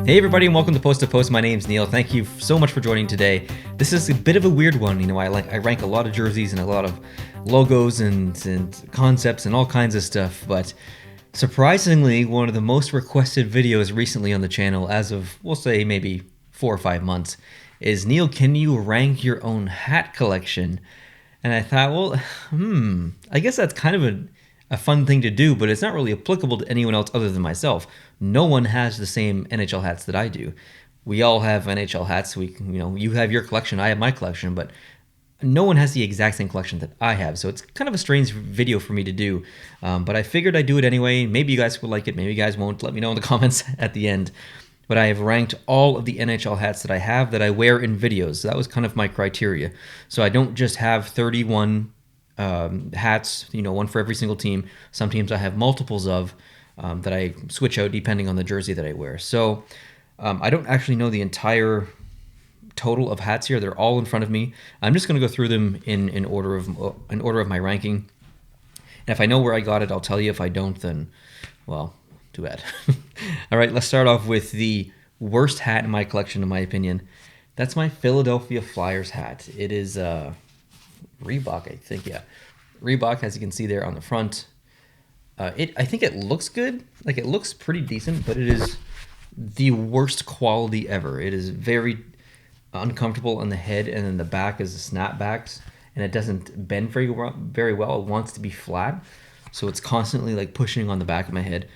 Hey everybody, and welcome to Post to Post. My name's Neil. Thank you so much for joining today. This is a bit of a weird one. I rank a lot of jerseys and a lot of logos and concepts and all kinds of stuff, but surprisingly, one of the most requested videos recently on the channel, as of, we'll say, maybe 4 or 5 months, is, Neil, can you rank your own hat collection? And I thought, well, I guess that's kind of a fun thing to do, but it's not really applicable to anyone else other than myself. No one has the same NHL hats that I do. We all have NHL hats. You have your collection, I have my collection, but no one has the exact same collection that I have. So it's kind of a strange video for me to do, but I figured I'd do it anyway. Maybe you guys will like it, maybe you guys won't. Let me know in the comments at the end. But I have ranked all of the NHL hats that I have that I wear in videos. So that was kind of my criteria. So I don't just have 31 hats, one for every single team. Some teams I have multiples of that I switch out depending on the jersey that I wear. So I don't actually know the entire total of hats here. They're all in front of me. I'm just going to go through them in order of my ranking. And if I know where I got it, I'll tell you. If I don't, then, well, too bad. All right, let's start off with the worst hat in my collection, in my opinion. That's my Philadelphia Flyers hat. It is Reebok, I think, yeah. Reebok, as you can see there on the front. I think it looks good. Like, it looks pretty decent, but it is the worst quality ever. It is very uncomfortable on the head, and then the back is the snapbacks, and it doesn't bend very well. It wants to be flat, so it's constantly like pushing on the back of my head.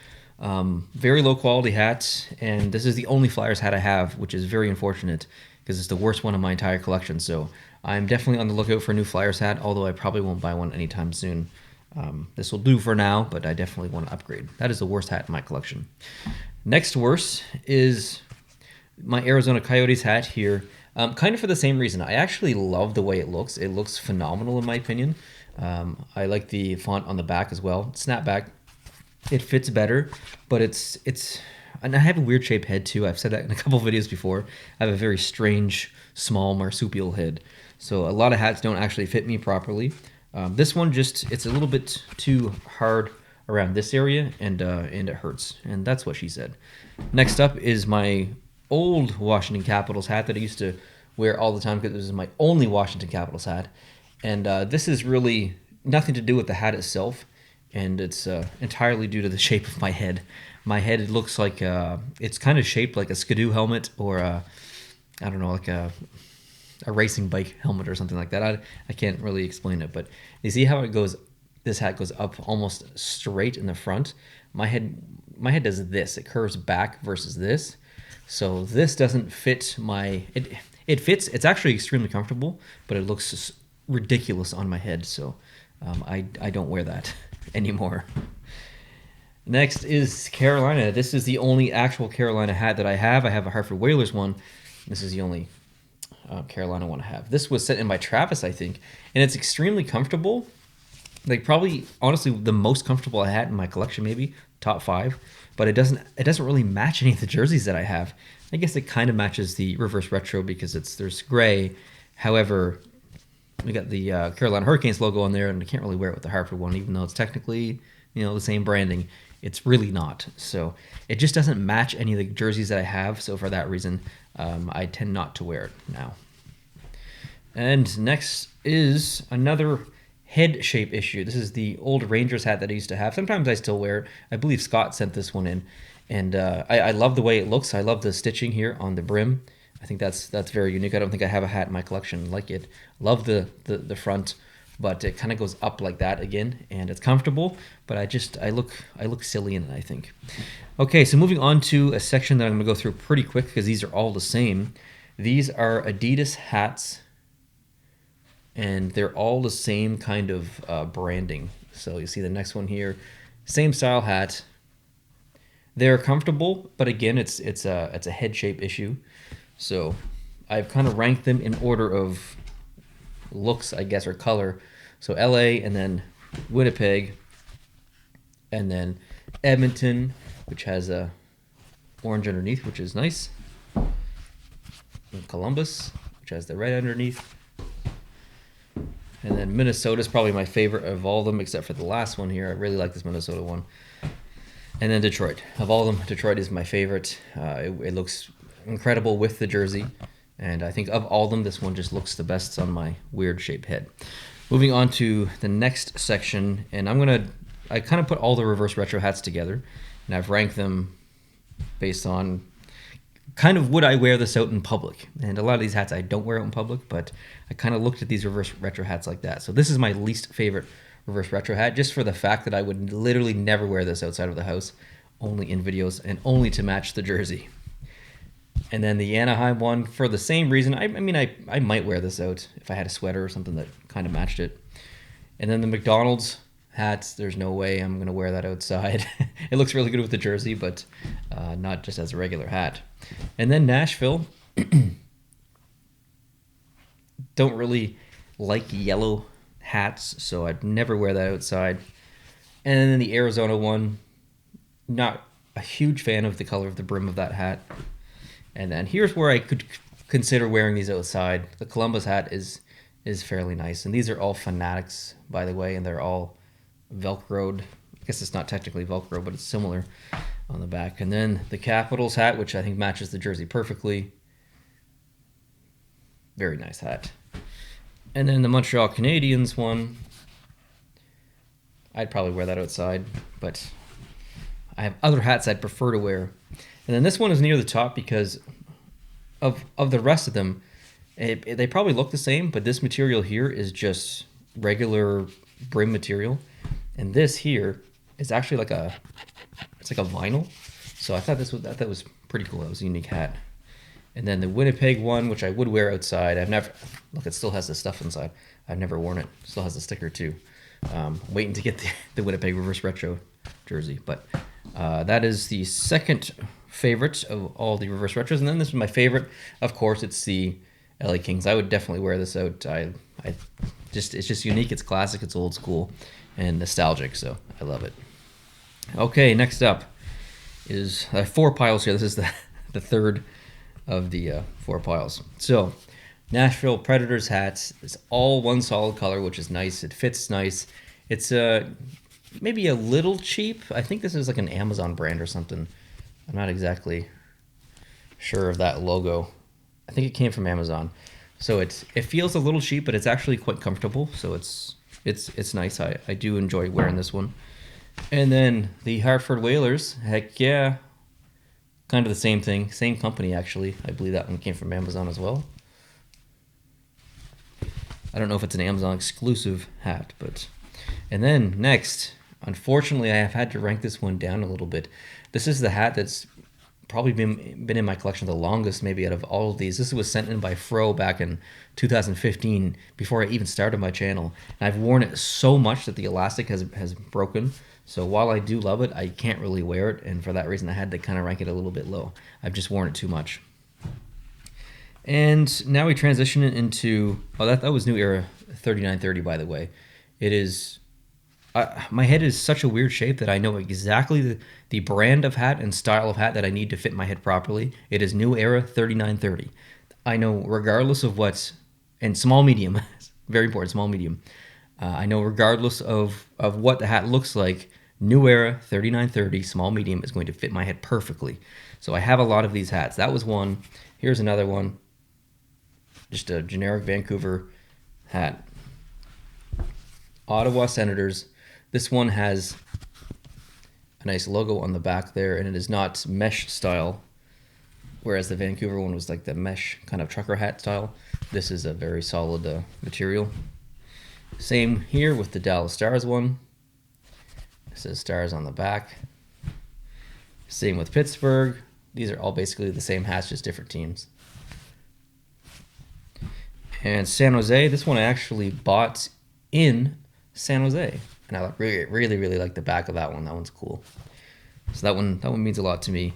Very low quality hat, and this is the only Flyers hat I have, which is very unfortunate because it's the worst one of my entire collection. So I'm definitely on the lookout for a new Flyers hat, although I probably won't buy one anytime soon. This will do for now, but I definitely want to upgrade. That is the worst hat in my collection. Next worst is my Arizona Coyotes hat here. Kind of for the same reason. I actually love the way it looks. It looks phenomenal in my opinion. I like the font on the back as well. Snapback. It fits better, but it's and I have a weird shaped head too. I've said that in a couple of videos before. I have a very strange, small marsupial head. So a lot of hats don't actually fit me properly. This one it's a little bit too hard around this area, and it hurts. And that's what she said. Next up is my old Washington Capitals hat that I used to wear all the time because this is my only Washington Capitals hat. And this is really nothing to do with the hat itself, and it's entirely due to the shape of my head. My head, it looks like it's kind of shaped like a Skidoo helmet, or I don't know, like a racing bike helmet or something like that. I can't really explain it, but you see how it goes. This hat goes up almost straight in the front. My head does this. It curves back versus this. So this doesn't fit my. It fits. It's actually extremely comfortable, but it looks ridiculous on my head. So I don't wear that anymore. Next is Carolina. This is the only actual Carolina hat that I have. I have a Hartford Whalers one. This is the only Carolina one I have. This was sent in by Travis, I think, and it's extremely comfortable. Like, probably, honestly, the most comfortable hat in my collection, maybe top 5. But it doesn't really match any of the jerseys that I have. I guess it kind of matches the reverse retro because there's gray. However, we got the Carolina Hurricanes logo on there, and I can't really wear it with the Hartford one, even though it's technically the same branding. It's really not. So it just doesn't match any of the jerseys that I have. So for that reason, I tend not to wear it now. And next is another head shape issue. This is the old Rangers hat that I used to have. Sometimes I still wear it. I believe Scott sent this one in, and I love the way it looks. I love the stitching here on the brim. I think that's very unique. I don't think I have a hat in my collection like it. Love the front, but it kind of goes up like that again, and it's comfortable. But I look silly in it, I think. Okay, so moving on to a section that I'm gonna go through pretty quick because these are all the same. These are Adidas hats, and they're all the same kind of branding. So you see the next one here, same style hat. They're comfortable, but again, it's a head shape issue. So I've kind of ranked them in order of looks, I guess, or color. So LA, and then Winnipeg, and then Edmonton, which has a orange underneath, which is nice. And Columbus, which has the red underneath. And then Minnesota is probably my favorite of all of them, except for the last one here. I really like this Minnesota one. And then Detroit. Of all of them, Detroit is my favorite. It looks incredible with the jersey. And I think of all of them, this one just looks the best on my weird shaped head. Moving on to the next section, and I kind of put all the reverse retro hats together, and I've ranked them based on kind of would I wear this out in public. And a lot of these hats I don't wear out in public, but I kind of looked at these reverse retro hats like that. So this is my least favorite reverse retro hat, just for the fact that I would literally never wear this outside of the house, only in videos and only to match the jersey. And then the Anaheim one, for the same reason. I mean, I might wear this out if I had a sweater or something that kind of matched it. And then the McDonald's hats, there's no way I'm going to wear that outside. It looks really good with the jersey, but not just as a regular hat. And then Nashville. Don't really like yellow hats, so I'd never wear that outside. And then the Arizona one, not a huge fan of the color of the brim of that hat. And then here's where I could consider wearing these outside. The Columbus hat is fairly nice. And these are all Fanatics, by the way, and they're all Velcroed. I guess it's not technically Velcro, but it's similar on the back. And then the Capitals hat, which I think matches the jersey perfectly. Very nice hat. And then the Montreal Canadiens one, I'd probably wear that outside, but I have other hats I'd prefer to wear. And then this one is near the top because of the rest of them, they probably look the same, but this material here is just regular brim material. And this here is actually like a vinyl. So I thought that was pretty cool. That was a unique hat. And then the Winnipeg one, which I would wear outside. I've never, look, it still has the stuff inside. I've never worn it. Still has the sticker too. Waiting to get the Winnipeg Reverse Retro jersey. But that is the second favorite of all the Reverse Retros. And then this is my favorite. Of course, it's the LA Kings. I would definitely wear this out. It's just unique. It's classic. It's old school and nostalgic. So I love it. Okay, next up is 4 piles here. This is the third of the 4 piles. So Nashville Predators hats. It's all one solid color, which is nice. It fits nice. It's maybe a little cheap. I think this is like an Amazon brand or something. I'm not exactly sure of that logo. I think it came from Amazon. So it feels a little cheap, but it's actually quite comfortable. So it's nice. I do enjoy wearing this one. And then the Hartford Whalers, heck yeah. Kind of the same thing. Same company, actually. I believe that one came from Amazon as well. I don't know if it's an Amazon exclusive hat, but... And then next, unfortunately, I have had to rank this one down a little bit. This is the hat that's probably been in my collection the longest, maybe out of all of these. This was sent in by Fro back in 2015, before I even started my channel. And I've worn it so much that the elastic has broken. So while I do love it, I can't really wear it. And for that reason, I had to kind of rank it a little bit low. I've just worn it too much. And now we transition it into... Oh, that was New Era 3930, by the way. It is... my head is such a weird shape that I know exactly the brand of hat and style of hat that I need to fit my head properly. It is New Era 3930. I know regardless of what's... And small medium. Very important, small medium. I know regardless of what the hat looks like, New Era 3930 small medium is going to fit my head perfectly. So I have a lot of these hats. That was one. Here's another one. Just a generic Vancouver hat. Ottawa Senators. This one has a nice logo on the back there, and it is not mesh style, whereas the Vancouver one was like the mesh kind of trucker hat style. This is a very solid material. Same here with the Dallas Stars one. It says Stars on the back. Same with Pittsburgh. These are all basically the same hats, just different teams. And San Jose, this one I actually bought in San Jose. And I really like the back of that one. That one's cool. So that one means a lot to me.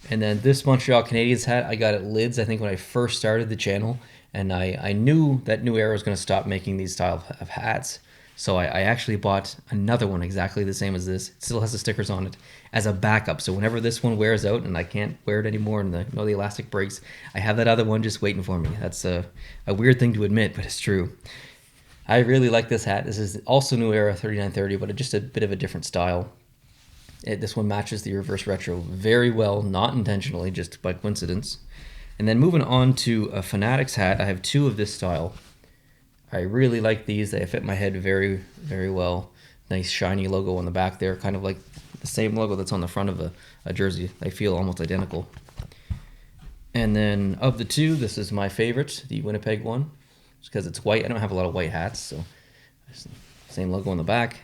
And then this Montreal Canadiens hat, I got at Lids, I think, when I first started the channel. And I knew that New Era was going to stop making these style of hats. So I actually bought another one exactly the same as this. It still has the stickers on it as a backup. So whenever this one wears out and I can't wear it anymore and the elastic breaks, I have that other one just waiting for me. That's a weird thing to admit, but it's true. I really like this hat. This is also New Era 3930, but just a bit of a different style. This one matches the reverse retro very well, not intentionally, just by coincidence. And then moving on to a Fanatics hat, I have two of this style. I really like these. They fit my head very, very well. Nice shiny logo on the back there, kind of like the same logo that's on the front of a jersey. They feel almost identical. And then of the two, this is my favorite, the Winnipeg one, just because it's white. I don't have a lot of white hats, so same logo on the back.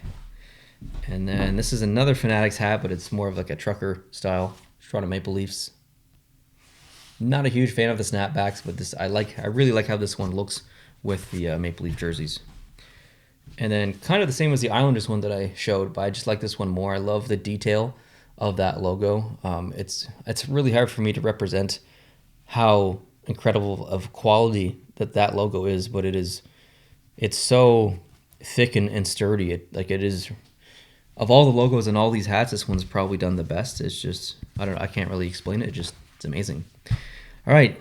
And then this is another Fanatics hat, but it's more of like a trucker style, Toronto Maple Leafs. Not a huge fan of the snapbacks, but this I really like how this one looks with the Maple Leaf jerseys. And then kind of the same as the Islanders one that I showed, but I just like this one more. I love the detail of that logo. It's really hard for me to represent how incredible of quality that logo is, but it's so thick and sturdy. It is, of all the logos in all these hats, this one's probably done the best. It's just, I don't know, I can't really explain it. It's amazing. All right,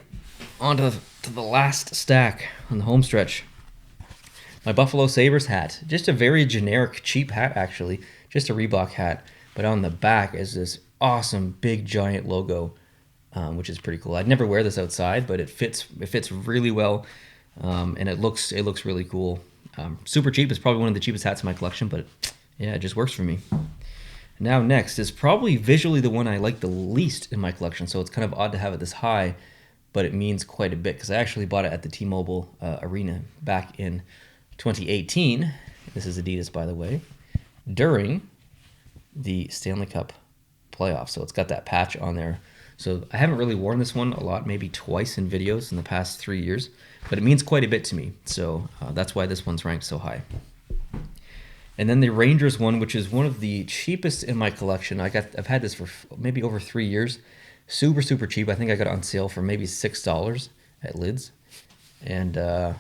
on to the last stack on the home stretch. My Buffalo Sabres hat, just a very generic, cheap hat actually, just a Reebok hat, but on the back is this awesome big giant logo, which is pretty cool. I'd never wear this outside, but it fits really well, and it looks really cool. Super cheap. It's probably one of the cheapest hats in my collection, but yeah, it just works for me. Now next is probably visually the one I like the least in my collection, so it's kind of odd to have it this high, but it means quite a bit because I actually bought it at the T-Mobile Arena back in 2018. This is Adidas, by the way, during the Stanley Cup playoffs. So it's got that patch on there. So I haven't really worn this one a lot, maybe twice in videos in the past 3 years, but it means quite a bit to me. So that's why this one's ranked so high. And then the Rangers one, which is one of the cheapest in my collection. I've had this for maybe over 3 years. Super, super cheap. I think I got it on sale for maybe $6 at Lids. And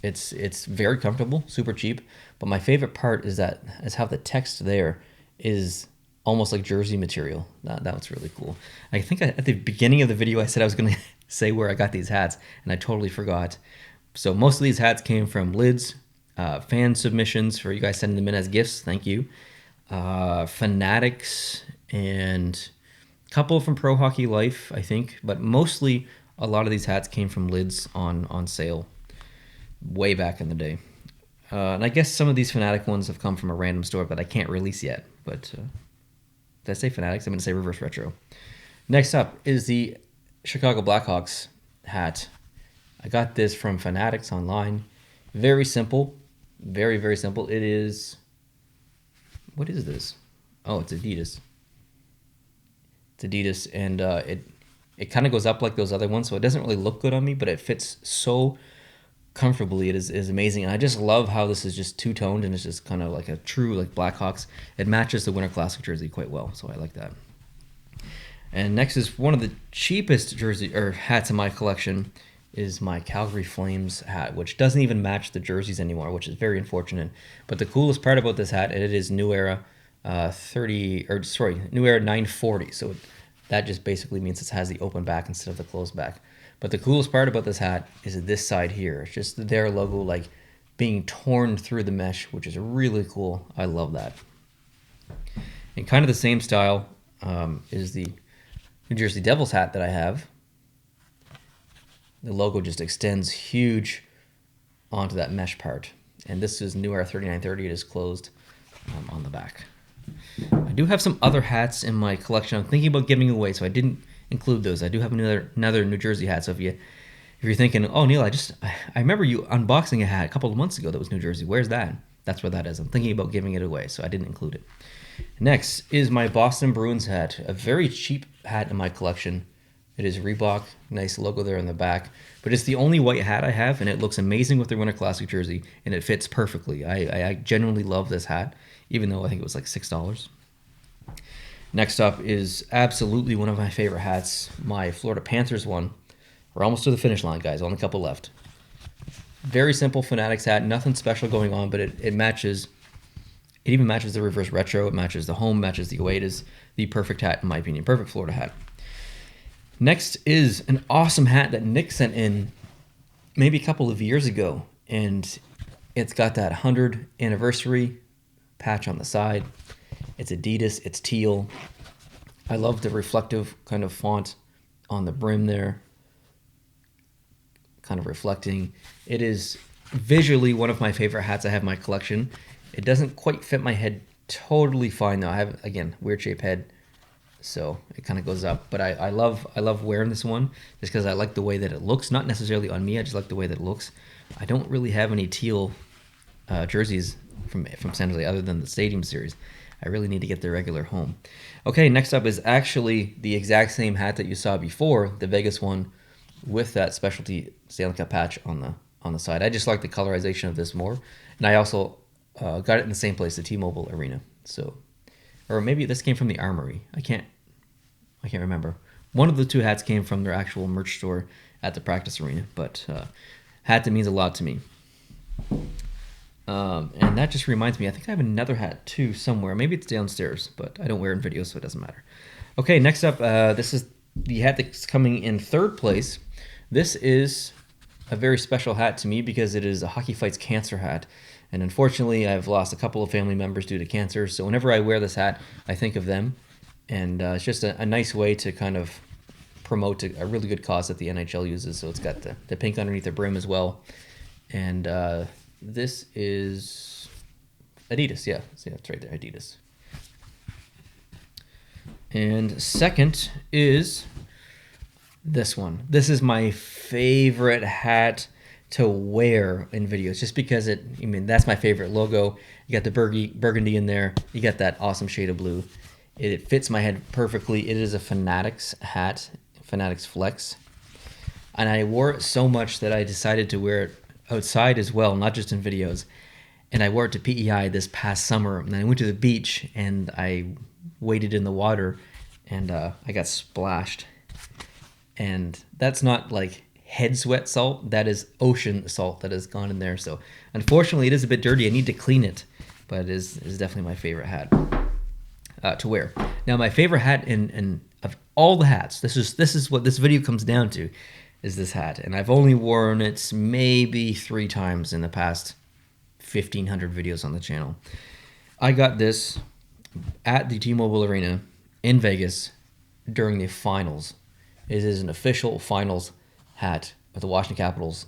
it's very comfortable, super cheap. But my favorite part is how the text there is almost like jersey material. That's really cool. I think at the beginning of the video I said I was going to say where I got these hats, and I totally forgot. So most of these hats came from Lids, fan submissions for you guys sending them in as gifts. Thank you. Fanatics, and a couple from Pro Hockey Life, I think. But mostly a lot of these hats came from Lids on sale way back in the day. And I guess some of these Fanatic ones have come from a random store that I can't release yet. But did I say Fanatics? I'm going to say Reverse Retro. Next up is the Chicago Blackhawks hat. I got this from Fanatics online. Very simple. Very, very simple. It is... What is this? Oh, it's Adidas. It's Adidas, and it kind of goes up like those other ones, so it doesn't really look good on me, but it fits so comfortably. It is amazing, and I just love how this is just two-toned, and it's just kind of like a true like Blackhawks. It matches the Winter Classic jersey quite well, so I like that. And next is one of the cheapest hats in my collection is my Calgary Flames hat, which doesn't even match the jerseys anymore, which is very unfortunate. But the coolest part about this hat, and it is New Era New Era 940. So that just basically means it has the open back instead of the closed back. But the coolest part about this hat is this side here. It's just their logo like being torn through the mesh, which is really cool. I love that. And kind of the same style is the New Jersey Devils hat that I have. The logo just extends huge onto that mesh part. And this is New Era 3930. It is closed on the back. I do have some other hats in my collection I'm thinking about giving away, so I didn't include those. I do have another New Jersey hat, so if you're thinking, oh, Neil, I remember you unboxing a hat a couple of months ago that was New Jersey. Where's that? That's where that is. I'm thinking about giving it away, so I didn't include it. Next is my Boston Bruins hat, a very cheap hat in my collection. It is Reebok, nice logo there on the back, but it's the only white hat I have, and it looks amazing with their Winter Classic jersey, and it fits perfectly. I genuinely love this hat, even though I think it was like $6. Next up is absolutely one of my favorite hats, my Florida Panthers one. We're almost to the finish line, guys, only a couple left. Very simple Fanatics hat, nothing special going on, but it matches. It even matches the Reverse Retro, it matches the home, matches the away. It is the perfect hat, in my opinion, perfect Florida hat. Next is an awesome hat that Nick sent in maybe a couple of years ago, and it's got that 100th anniversary patch on the side. It's Adidas, it's teal. I love the reflective kind of font on the brim there, kind of reflecting. It is visually one of my favorite hats I have in my collection. It doesn't quite fit my head totally fine though. I have, again, weird shaped head, so it kind of goes up. But I love wearing this one just because I like the way that it looks. Not necessarily on me, I just like the way that it looks. I don't really have any teal jerseys from San Jose other than the Stadium Series. I really need to get the regular home. Okay, next up is actually the exact same hat that you saw before, the Vegas one, with that specialty Stanley Cup patch on the side. I just like the colorization of this more, and I also got it in the same place, the T-Mobile Arena. So, or maybe this came from the Armory. I can't remember. One of the two hats came from their actual merch store at the practice arena, but hat that means a lot to me. And that just reminds me, I think I have another hat too somewhere. Maybe it's downstairs, but I don't wear it in videos, so it doesn't matter. Okay, next up, this is the hat that's coming in third place. This is a very special hat to me because it is a Hockey Fights cancer hat. And unfortunately, I've lost a couple of family members due to cancer. So whenever I wear this hat, I think of them. And it's just a nice way to kind of promote a really good cause that the NHL uses. So it's got the pink underneath the brim as well. And this is Adidas. Yeah, see, that's right there, Adidas. And second is this one. This is my favorite hat to wear in videos just because that's my favorite logo. You got the burgundy in there. You got that awesome shade of blue. It fits my head perfectly. It is a Fanatics hat, Fanatics Flex. And I wore it so much that I decided to wear it outside as well, not just in videos. And I wore it to PEI this past summer. And I went to the beach and I waded in the water and I got splashed. And that's not like head sweat salt, that is ocean salt that has gone in there. So unfortunately it is a bit dirty. I need to clean it, but it is definitely my favorite hat to wear. Now my favorite hat in of all the hats, this is what this video comes down to, is this hat. And I've only worn it maybe 3 times in the past 1,500 videos on the channel. I got this at the T-Mobile Arena in Vegas during the finals. It is an official finals hat with the Washington Capitals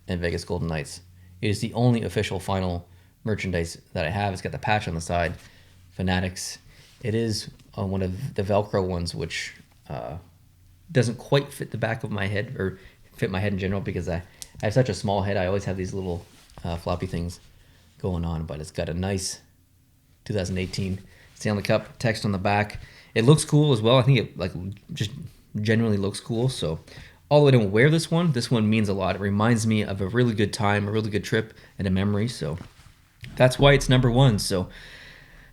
and Vegas Golden Knights. It is the only official final merchandise that I have. It's got the patch on the side, Fanatics. It is one of the Velcro ones, which doesn't quite fit the back of my head, or fit my head in general, because I have such a small head. I always have these little floppy things going on, but it's got a nice 2018 Stanley Cup text on the back. It looks cool as well. I think it just generally looks cool. So although I don't wear this one means a lot. It reminds me of a really good time, a really good trip, and a memory. So that's why it's number 1. So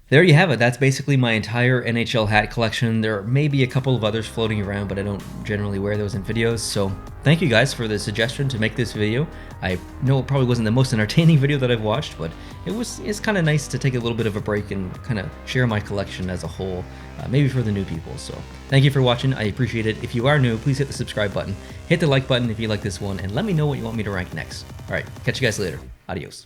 there you have it. That's basically my entire NHL hat collection. There may be a couple of others floating around, but I don't generally wear those in videos. So thank you guys for the suggestion to make this video. I know it probably wasn't the most entertaining video that I've watched, but it's kind of nice to take a little bit of a break and kind of share my collection as a whole, maybe for the new people. So thank you for watching. I appreciate it. If you are new, please hit the subscribe button. Hit the like button if you like this one, and let me know what you want me to rank next. All right, catch you guys later. Adios.